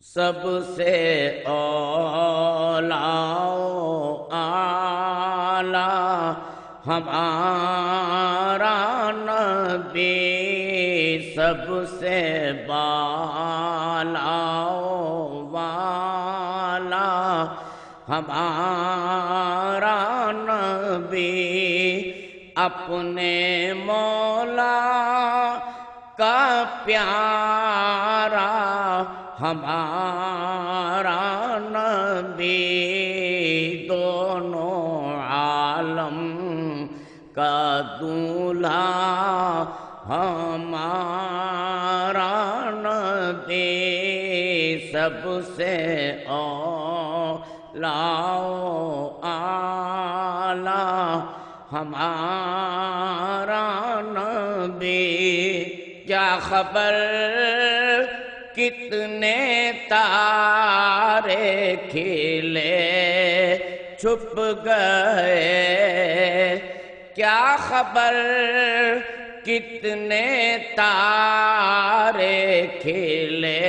سب سے اولا اعلی ہمارا نبی، سب سے بالا والا ہمارا نبی، اپنے مولا کا پیارا ہمارا نبی، دونوں عالم کا دولہا ہمارا نبی، سب سے اولا اعلی ہمارا نبی۔ کیا خبر کتنے تارے کھلے چھپ گئے، کیا خبر کتنے تارے کھلے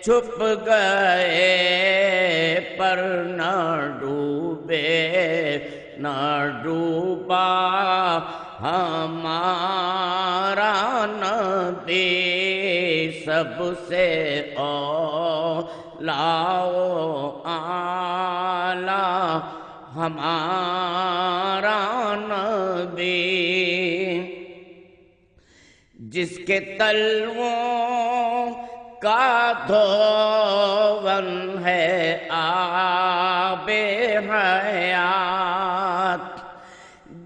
چھپ گئے، پر نہ ڈوبے نہ ڈوبا ہمارا نبی، سب سے اولا اعلی ہمارا نبی، جس کے تلووں کا دھون ہے آب حیات،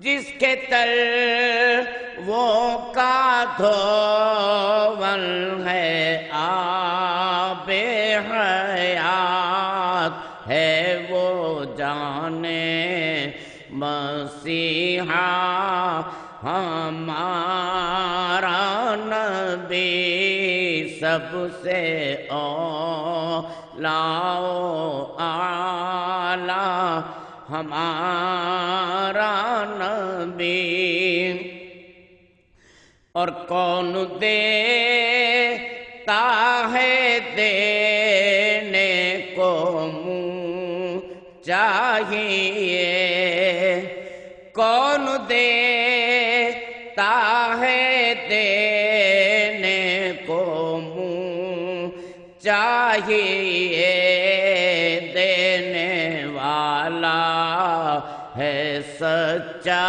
جس کے تلووں کا دھون ہے آب حیات، ہے وہ جانے مسیحا ہمارا نبی، سب سے اولا اعلی ہمارا نبی۔ اور کون دیتا ہے دینے کو منہ چاہیے، کون دیتا ہے دینے کو منہ چاہیے، دینے والا ہے سچا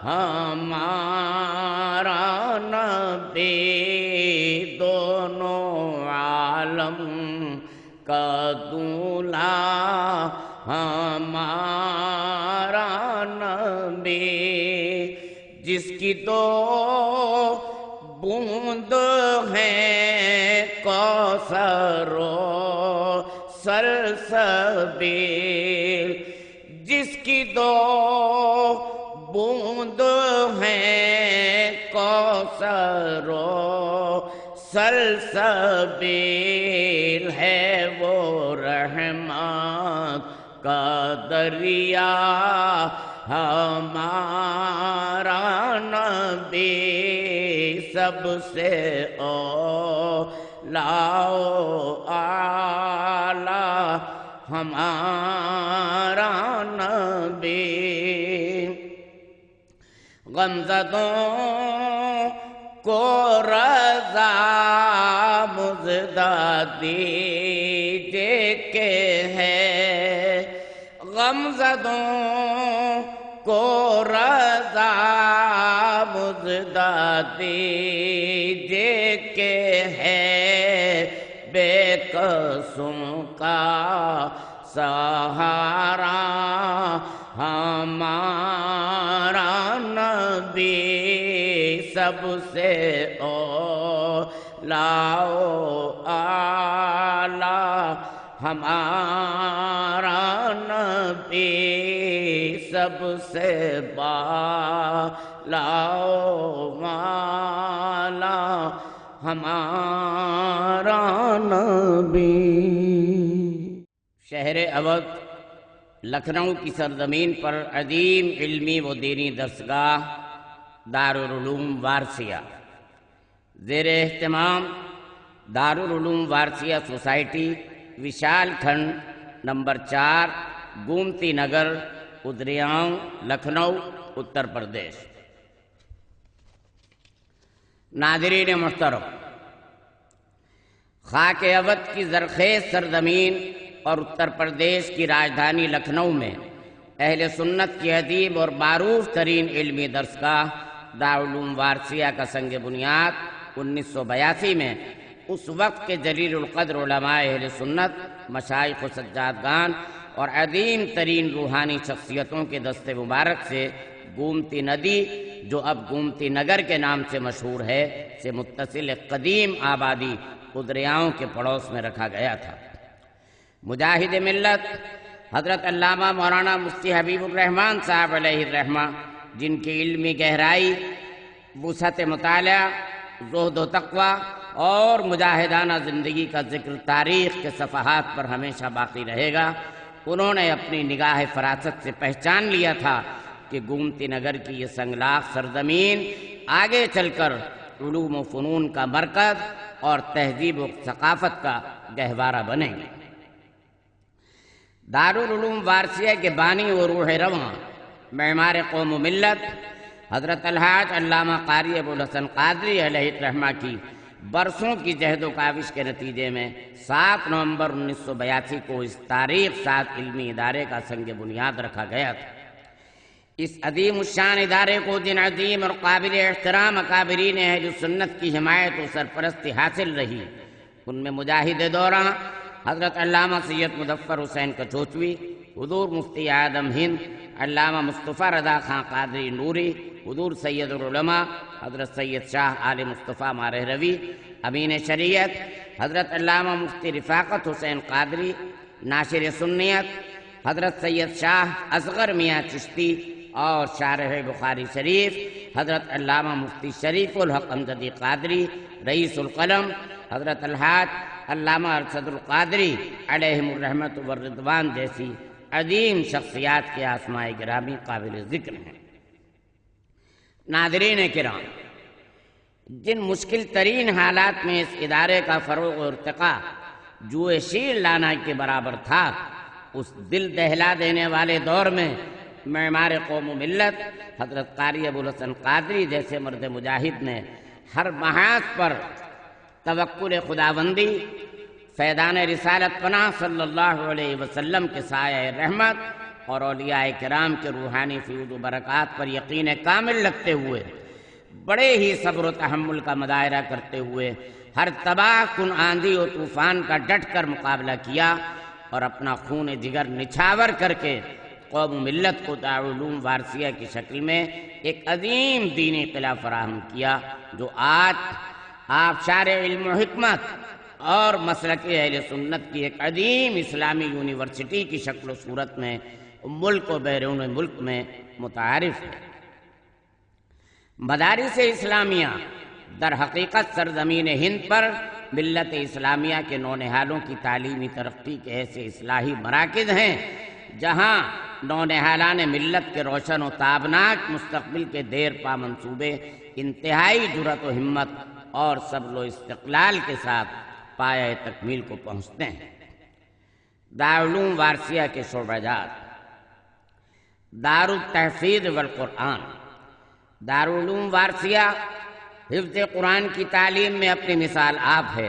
ہمارا نبی، دونوں عالم کا دولہا ہمارا نبی، جس کی دو بوند ہیں کوثر و سلسبیل، جس کی دو بوند ہیں کوثر و سلسبیل، ہے وہ رحمت کا دریا ہمارا نبی، سب سے اولا اعلی ہمارا نبی، غمزدوں کو رضا مژدہ دیجئے کہ ہے، غمزدوں کو رضا مژدہ دیجئے کہ ہے، بے قصوں کا سہارا ہمارا نبی، سب سے اولا اعلی ہمارا نبی، سب سے بالا والا ہمارا نبی۔ شہر اودھ لکھنؤ کی سرزمین پر عظیم علمی و دینی درسگاہ دارالعلوم وارثیہ، زیر اہتمام دارالعلوم وارثیہ سوسائٹی، وشال کھنڈ نمبر 4، گومتی نگر، ادریاؤں، لکھنؤ، اتر پردیش۔ ناظرین محترم، خاک اودھ کی زرخیز سرزمین اور اتر پردیش کی راجدھانی لکھنؤ میں اہل سنت کی عظیم اور معروف ترین علمی درسگاہ دارالعلوم وارثیہ کا سنگ بنیاد 1982 میں اس وقت کے جلیل القدر علماء اہل سنت، مشائخ و سجادگان اور عظیم ترین روحانی شخصیتوں کے دست مبارک سے گومتی ندی، جو اب گومتی نگر کے نام سے مشہور ہے، سے متصل ایک قدیم آبادی ادریاؤں کے پڑوس میں رکھا گیا تھا۔ مجاہد ملت حضرت علامہ مولانا مفتی حبیب الرحمن صاحب علیہ الرحمہ، جن کی علمی گہرائی، وسعت مطالعہ، زہد و تقوی اور مجاہدانہ زندگی کا ذکر تاریخ کے صفحات پر ہمیشہ باقی رہے گا، انہوں نے اپنی نگاہ فراست سے پہچان لیا تھا کہ گومتی نگر کی یہ سنگلاخ سرزمین آگے چل کر علوم و فنون کا مرکز اور تہذیب و ثقافت کا گہوارہ بنے گی۔ دارالعلوم وارثیہ کے بانی و روح رواں، معمار قوم و ملت حضرت الحاج علامہ قاری ابوالحسن قادری علیہ الرحمہ کی برسوں کی جہد و کاوش کے نتیجے میں 7 نومبر 1982 کو اس تاریخ ساز علمی ادارے کا سنگ بنیاد رکھا گیا تھا۔ اس عظیم الشان ادارے کو جن عظیم اور قابل احترام اکابرین اہل سنت کی حمایت و سرپرستی حاصل رہی، ان میں مجاہد دوراں حضرت علامہ سید مظفر حسین کچوچوی، حضور مفتی اعظم ہند علامہ مصطفیٰ رضا خان قادری نوری، حضور سید العلماء حضرت سید شاہ آل مصطفیٰ مارہ روی، امین شریعت حضرت علامہ مفتی رفاقت حسین قادری، ناشر سنیت حضرت سید شاہ اصغر میاں چشتی اور شارح بخاری شریف حضرت علامہ مفتی شریف الحق امجدی قادری، رئیس القلم حضرت الحاج علامہ ارشد القادری علیہم الرحمت والرضوان جیسی عظیم شخصیات کے اسماء گرامی قابل ذکر ہیں۔ ناظرین کرام، جن مشکل ترین حالات میں اس ادارے کا فروغ و ارتقاء جوئے شیر لانا کے برابر تھا، اس دل دہلا دینے والے دور میں معمار قوم و ملت حضرت قاری ابوالحسن قادری جیسے مرد مجاہد نے ہر محاذ پر توکل خداوندی، فیضان رسالت پناہ صلی اللہ علیہ وسلم کے سایہ رحمت اور اولیاء کرام کے روحانی فیوض و برکات پر یقین کامل رکھتے ہوئے بڑے ہی صبر و تحمل کا مظاہرہ کرتے ہوئے ہر تباہ کن آندھی و طوفان کا ڈٹ کر مقابلہ کیا اور اپنا خون جگر نچھاور کر کے قوم و ملت کو دارالعلوم وارثیہ کی شکل میں ایک عظیم دینی قلعہ فراہم کیا، جو آج آبشار علم و حکمت اور مسلک اہل سنت کی ایک عظیم اسلامی یونیورسٹی کی شکل و صورت میں ملک و بیرون ملک میں متعارف ہے۔ مدارس اسلامیہ در حقیقت سرزمین ہند پر ملت اسلامیہ کے نونہالوں کی تعلیمی ترقی کے ایسے اصلاحی مراکز ہیں جہاں نونہالان ملت کے روشن و تابناک مستقبل کے دیر پا منصوبے انتہائی جرأت و ہمت اور صبر و استقلال کے ساتھ پایہ تکمیل کو پہنچتے ہیں۔ دارالعلوم وارثیہ کے شعبہ جات: دارالتحفیظ والقرآن۔ دارالعلوم وارثیہ حفظ قرآن کی تعلیم میں اپنی مثال آپ ہے۔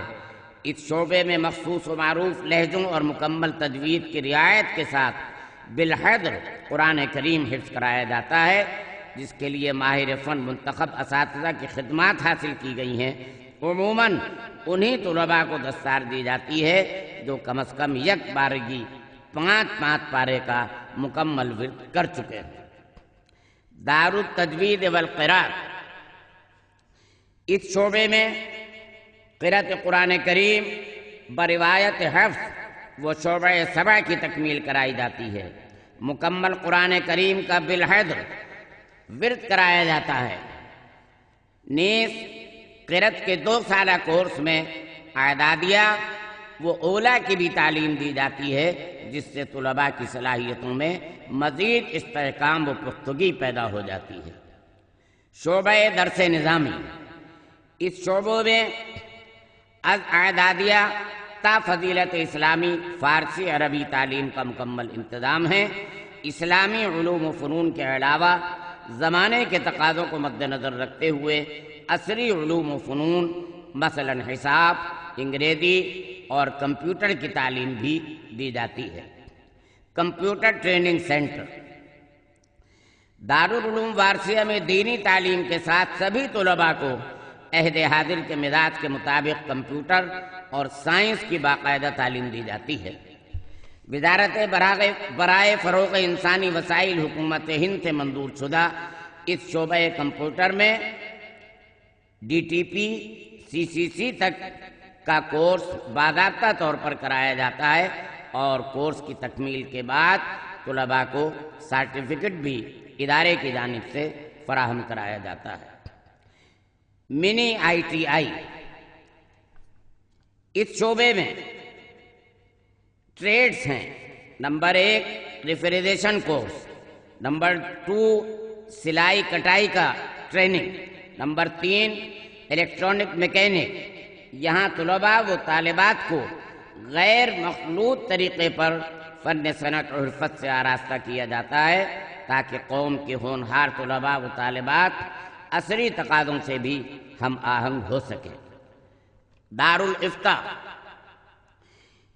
اس شعبے میں مخصوص و معروف لہجوں اور مکمل تجوید کی رعایت کے ساتھ بالحذر قرآن کریم حفظ کرایا جاتا ہے، جس کے لیے ماہر فن منتخب اساتذہ کی خدمات حاصل کی گئی ہیں۔ عموماً انہی طلباء کو دستار دی جاتی ہے جو کم از کم یک بارگی 5 پارے کا مکمل ورد کر چکے ہیں۔ دارالتجوید والقراءت۔ اس شعبے میں قرأت قرآن کریم بروایت حفظ و شعبہ 7 کی تکمیل کرائی جاتی ہے۔ مکمل قرآن کریم کا بالحذر ورد کرایا جاتا ہے۔ نیز قرأت کے 2 سالہ کورس میں اعدادیہ و اولیٰ کی بھی تعلیم دی جاتی ہے، جس سے طلباء کی صلاحیتوں میں مزید استحکام و پختگی پیدا ہو جاتی ہے۔ شعبہ درس نظامی۔ اس شعبوں میں از اعدادیہ تا فضیلت اسلامی فارسی عربی تعلیم کا مکمل انتظام ہے۔ اسلامی علوم و فنون کے علاوہ زمانے کے تقاضوں کو مد نظر رکھتے ہوئے عصری علوم و فنون مثلا حساب، انگریزی اور کمپیوٹر کی تعلیم بھی دی جاتی ہے۔ کمپیوٹر ٹریننگ سینٹر دارالعلوم وارثیہ میں دینی تعلیم کے ساتھ سبھی طلباء کو عہد حاضر کے مزاج کے مطابق کمپیوٹر اور سائنس کی باقاعدہ تعلیم دی جاتی ہے۔ وزارت برائے فروغ انسانی وسائل حکومت ہند سے منظور شدہ اس شعبہ کمپیوٹر میں DTP CCC تک کا کورس باضابطہ طور پر کرایا جاتا ہے اور کورس کی تکمیل کے بعد طلباء کو سرٹیفکیٹ بھی ادارے کی جانب سے فراہم کرایا جاتا ہے۔ منی ITI اس شعبے میں ٹریڈز ہیں۔ نمبر 1 ریفریجریشن کورس، نمبر 2 سلائی کٹائی کا ٹریننگ، نمبر 3 الیکٹرانک میکینک۔ یہاں طلباء و طالبات کو غیر مخلوط طریقے پر فن صنعت اور حرفت سے آراستہ کیا جاتا ہے تاکہ قوم کے ہونہار طلباء و طالبات عصری تقاضوں سے بھی ہم آہنگ ہو سکیں۔ دارالافتاء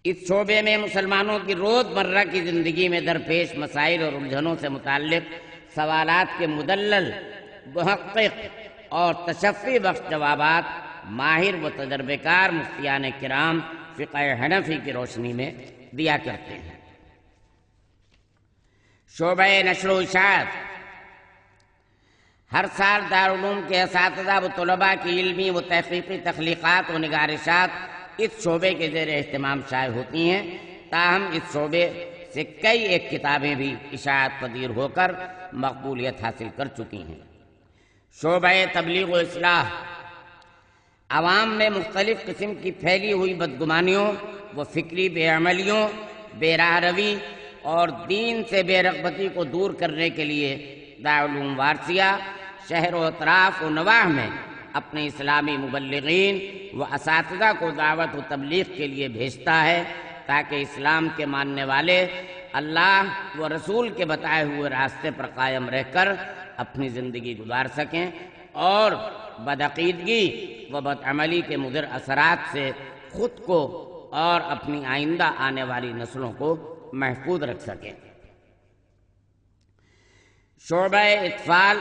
اس شعبے میں مسلمانوں کی روزمرہ کی زندگی میں درپیش مسائل اور الجھنوں سے متعلق سوالات کے مدلل، محقق اور تشفی بخش جوابات ماہر و تجربہ کار مفتیان کرام فقہ حنفی کی روشنی میں دیا کرتے ہیں۔ شعبہ نشر و اشاعت ہر سال دارالعلوم کے اساتذہ و طلباء کی علمی و تحقیقی تخلیقات و نگارشات اس شعبے کے زیر اہتمام شائع ہوتی ہیں، تاہم اس شعبے سے کئی ایک کتابیں بھی اشاعت پذیر ہو کر مقبولیت حاصل کر چکی ہیں۔ شعبہ تبلیغ و اصلاح عوام میں مختلف قسم کی پھیلی ہوئی بدگمانیوں و فکری بے عملیوں، بے راہ روی اور دین سے بے رغبتی کو دور کرنے کے لیے دارالعلوم وارثیہ شہر و اطراف و نواح میں اپنے اسلامی مبلغین و اساتذہ کو دعوت و تبلیغ کے لیے بھیجتا ہے تاکہ اسلام کے ماننے والے اللہ و رسول کے بتائے ہوئے راستے پر قائم رہ کر اپنی زندگی گزار سکیں اور بدعقیدگی و بدعملی کے مضر اثرات سے خود کو اور اپنی آئندہ آنے والی نسلوں کو محفوظ رکھ سکیں۔ شعبہ اطفال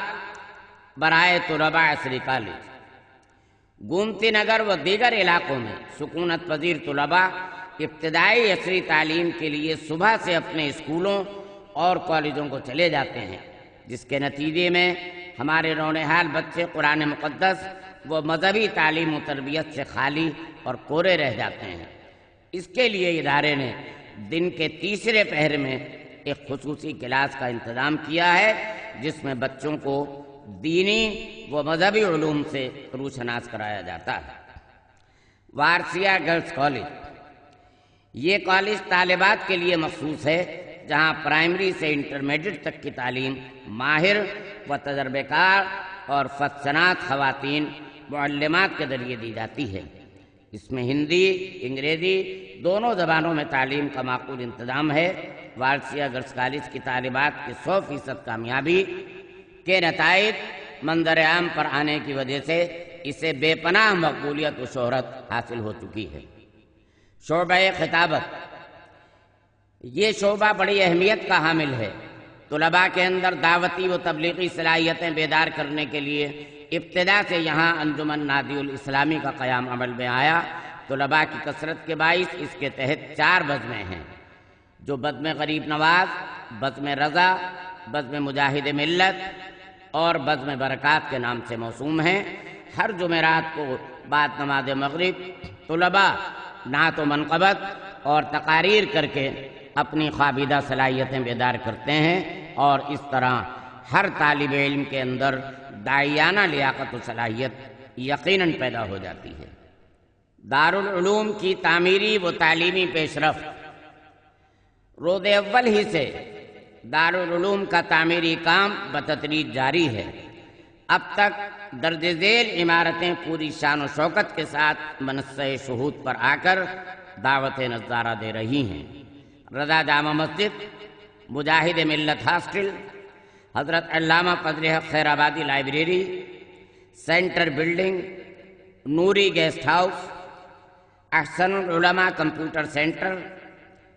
برائے طلباء عصری کالج گومتی نگر و دیگر علاقوں میں سکونت پذیر طلباء ابتدائی عصری تعلیم کے لیے صبح سے اپنے اسکولوں اور کالجوں کو چلے جاتے ہیں، جس کے نتیجے میں ہمارے نونہال بچے قرآن مقدس و مذہبی تعلیم و تربیت سے خالی اور کورے رہ جاتے ہیں۔ اس کے لیے ادارے نے دن کے تیسرے پہر میں ایک خصوصی کلاس کا انتظام کیا ہے جس میں بچوں کو دینی و مذہبی علوم سے روشناس کرایا جاتا ہے۔ وارثیہ گرلز کالج یہ کالج طالبات کے لیے مخصوص ہے جہاں پرائمری سے انٹرمیڈیٹ تک کی تعلیم ماہر و تجربہ کار اور فصنات خواتین معلمات کے ذریعے دی جاتی ہے۔ اس میں ہندی، انگریزی دونوں زبانوں میں تعلیم کا معقول انتظام ہے۔ وارثیہ گرلز کالج کی طالبات کی 100% کامیابی کے نتائج منظر عام پر آنے کی وجہ سے اسے بے پناہ مقبولیت و شہرت حاصل ہو چکی ہے۔ شعبہ خطابت یہ شعبہ بڑی اہمیت کا حامل ہے۔ طلباء کے اندر دعوتی و تبلیغی صلاحیتیں بیدار کرنے کے لیے ابتدا سے یہاں انجمن نادی الاسلامی کا قیام عمل میں آیا۔ طلباء کی کثرت کے باعث اس کے تحت 4 بزمیں ہیں جو بزم غریب نواز، بزم رضا، بزم مجاہد ملت اور بزم برکات کے نام سے موسوم ہیں۔ ہر جمعرات کو بعد نماز مغرب طلباء نعت و منقبت اور تقاریر کر کے اپنی خوابیدہ صلاحیتیں بیدار کرتے ہیں اور اس طرح ہر طالب علم کے اندر داعیانہ لیاقت و صلاحیت یقیناً پیدا ہو جاتی ہے۔ دارالعلوم کی تعمیری و تعلیمی پیش رفت روز اول ہی سے دارالعلوم کا تعمیری کام بتدریج جاری ہے۔ اب تک درج ذیل عمارتیں پوری شان و شوکت کے ساتھ منصہ شہود پر آ کر دعوت نظارہ دے رہی ہیں۔ رضا جامع مسجد، مجاہد ملت ہاسٹل، حضرت علامہ فضل Haq Khairabadi library, centre building, Noori guest house, Ahsan ul Ulama computer centre,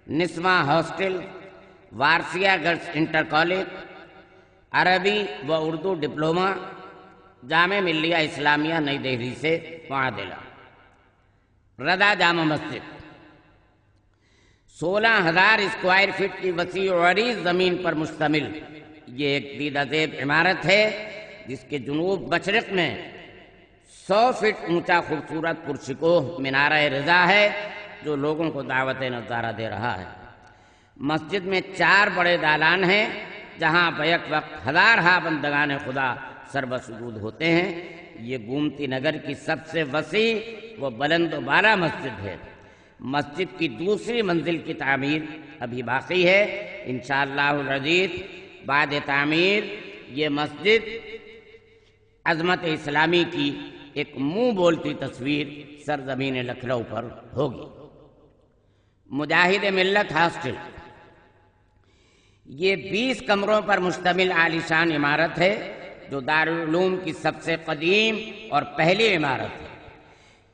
نسواں hostel, Warsia girls inter college, Arabi و اردو ڈپلومہ، جامع ملیہ اسلامیہ نئی دہلی سے معادلہ۔ رضا جامع مسجد 16,000 اسکوائر فٹ کی وسیع و عریض زمین پر مشتمل یہ ایک دیدہ زیب عمارت ہے، جس کے جنوب مشرق میں 100 فٹ اونچا خوبصورت پرشکوہ مینارہ رضا ہے، جو لوگوں کو دعوت نظارہ دے رہا ہے۔ مسجد میں 4 بڑے دالان ہیں، جہاں بیک وقت ہزارہا بندگان خدا سربہ سجود ہوتے ہیں۔ یہ گومتی نگر کی سب سے وسیع و بلند و بالا مسجد ہے۔ مسجد کی دوسری منزل کی تعمیر ابھی باقی ہے۔ انشاءاللہ العزیز بعد تعمیر یہ مسجد عظمت اسلامی کی ایک منہ بولتی تصویر سرزمین لکھنؤ پر ہوگی۔ مجاہد ملت ہاسٹل یہ 20 کمروں پر مشتمل عالیشان عمارت ہے، جو دارالعلوم کی سب سے قدیم اور پہلی عمارت ہے۔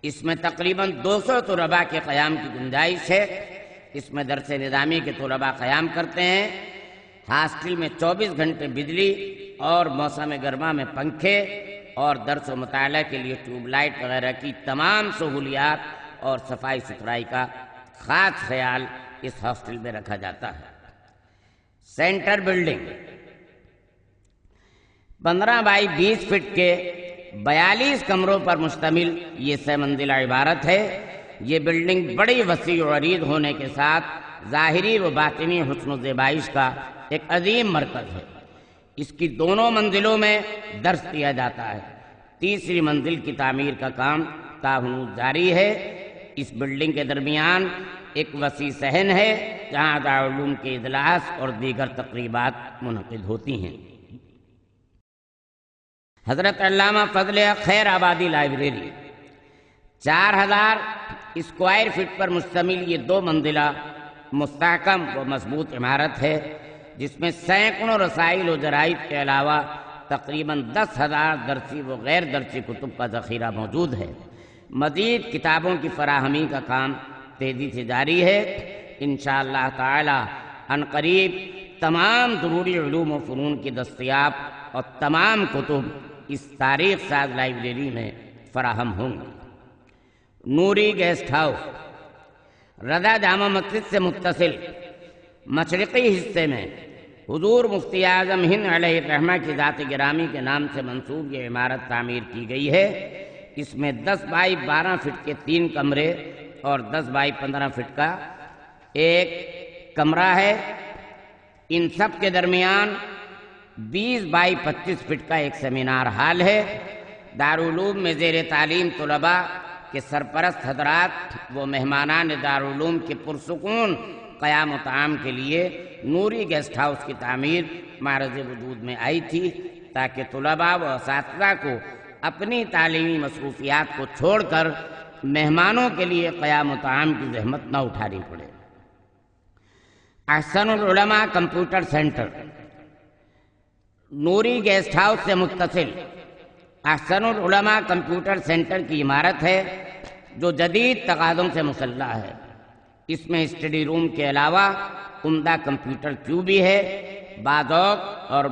اس میں تقریباً 200 طلباء کے قیام کی گنجائش ہے۔ اس میں درس نظامی کے طلباء قیام کرتے ہیں۔ ہاسٹل میں 24 گھنٹے بجلی اور موسم گرما میں پنکھے اور درس و مطالعہ کے لیے ٹیوب لائٹ وغیرہ کی تمام سہولیات اور صفائی ستھرائی کا خاص خیال اس ہاسٹل میں رکھا جاتا ہے۔ سینٹر بلڈنگ 15 بائی 20 فٹ کے 42 کمروں پر مشتمل یہ 6 منزلہ عمارت ہے۔ یہ بلڈنگ بڑی وسیع و عریض ہونے کے ساتھ ظاہری و باطنی حسن و زیبائش کا ایک عظیم مرکز ہے۔ اس کی دونوں منزلوں میں درس دیا جاتا ہے۔ تیسری منزل کی تعمیر کا کام تاہنوز جاری ہے۔ اس بلڈنگ کے درمیان ایک وسیع صحن ہے، جہاں دارالعلوم کے اجلاس اور دیگر تقریبات منعقد ہوتی ہیں۔ حضرت علامہ فضل Haq Khairabadi library 4000 square fit پر مشتمل یہ 2 منزلہ مستحکم و مضبوط عمارت ہے، جس میں سینکڑوں رسائل و جرائد کے علاوہ تقریباً 10,000 درسی و غیر درسی کتب کا ذخیرہ موجود ہے۔ مزید کتابوں کی فراہمی کا کام تیزی سے جاری ہے۔ انشاءاللہ تعالی عنقریب تمام ضروری علوم و فنون کی دستیاب اور تمام کتب اس تاریخ ساز لائبریری میں فراہم ہوں گی۔ نوری گیسٹ ہاؤس رضا جامع مسجد سے متصل مشرقی حصے میں حضور مفتی اعظم ہند علیہ الرحمہ کی ذات گرامی کے نام سے منسوب یہ عمارت تعمیر کی گئی ہے۔ اس میں 10 بائی 12 فٹ کے 3 کمرے اور 10 بائی 15 فٹ کا ایک کمرہ ہے۔ ان سب کے درمیان 20 بائی 25 فٹ کا ایک سیمینار ہال ہے۔ دارالعلوم میں زیر تعلیم طلباء کے سرپرست حضرات و مہمانان دارالعلوم کے پرسکون قیام و طعام کے لیے نوری گیسٹ ہاؤس کی تعمیر معرض وجود میں آئی تھی، تاکہ طلباء و اساتذہ کو اپنی تعلیمی مصروفیات کو چھوڑ کر مہمانوں کے لیے قیام و طعام کی زحمت نہ اٹھانی پڑے۔ احسن العلماء کمپیوٹر سینٹر نوری گیسٹ ہاؤس سے متصل احسن العلماء کمپیوٹر سینٹر کی عمارت ہے، جو جدید تقاضوں سے مسلح ہے۔ اس میں اسٹڈی روم کے علاوہ عمدہ کمپیوٹر کیو بھی ہے۔ بعض اوقات اور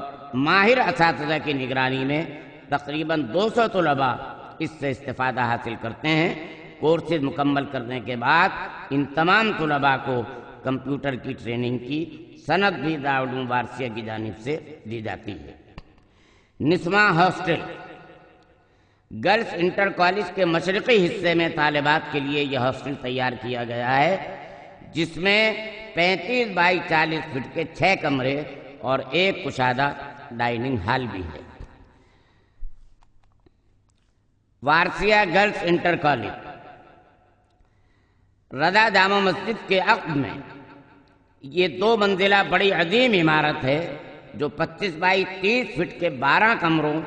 ماہر اساتذہ کی نگرانی میں تقریباً 200 طلباء اس سے استفادہ حاصل کرتے ہیں۔ کورسز مکمل کرنے کے بعد ان تمام طلباء کو کمپیوٹر کی ٹریننگ کی سند بھی دارالعلوم وارثیہ کی جانب سے دی جاتی ہے۔ نسواں ہاسٹل گرلز انٹر کالج کے مشرقی حصے میں طالبات کے لیے یہ ہاسٹل تیار کیا گیا ہے، جس میں 35 بائی 40 فٹ کے 6 کمرے اور ایک کشادہ ڈائننگ ہال بھی ہے۔ وارثیہ گرلز انٹر کالج رضا جامع مسجد کے عقب میں یہ 2 منزلہ بڑی عظیم عمارت ہے، جو 25 بائی 30 فٹ کے 12 کمروں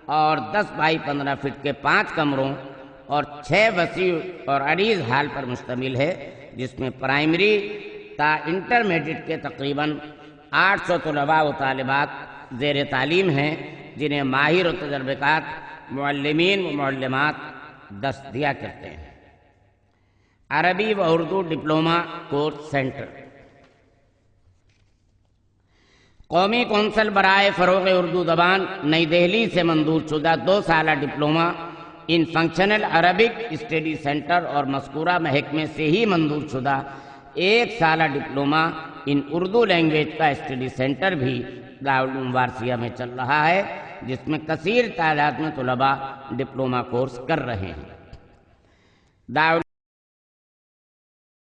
اور 10 بائی 15 فٹ کے 5 کمروں اور 6 وسیع اور عریض ہال پر مشتمل ہے، جس میں پرائمری تا انٹرمیڈیٹ کے تقریباً 800 طلباء و طالبات زیر تعلیم ہیں، جنہیں ماہر و تجربہ کار معلمین و معلمات دست دیا کرتے ہیں۔ عربی و اردو ڈپلومہ کورس سینٹر۔ قومی کونسل برائے فروغ اردو زبان نئی دہلی سے منظور شدہ 2 سالہ ڈپلومہ ان فنکشنل عربک اسٹڈی سینٹر اور مذکورہ محکمے سے ہی منظور شدہ 1 سالہ ڈپلومہ ان اردو لینگویج کا اسٹڈی سینٹر بھی دارالعلوم وارثیہ میں چل رہا ہے، جس میں کثیر تعداد میں طلباء ڈپلومہ کورس کر رہے ہیں۔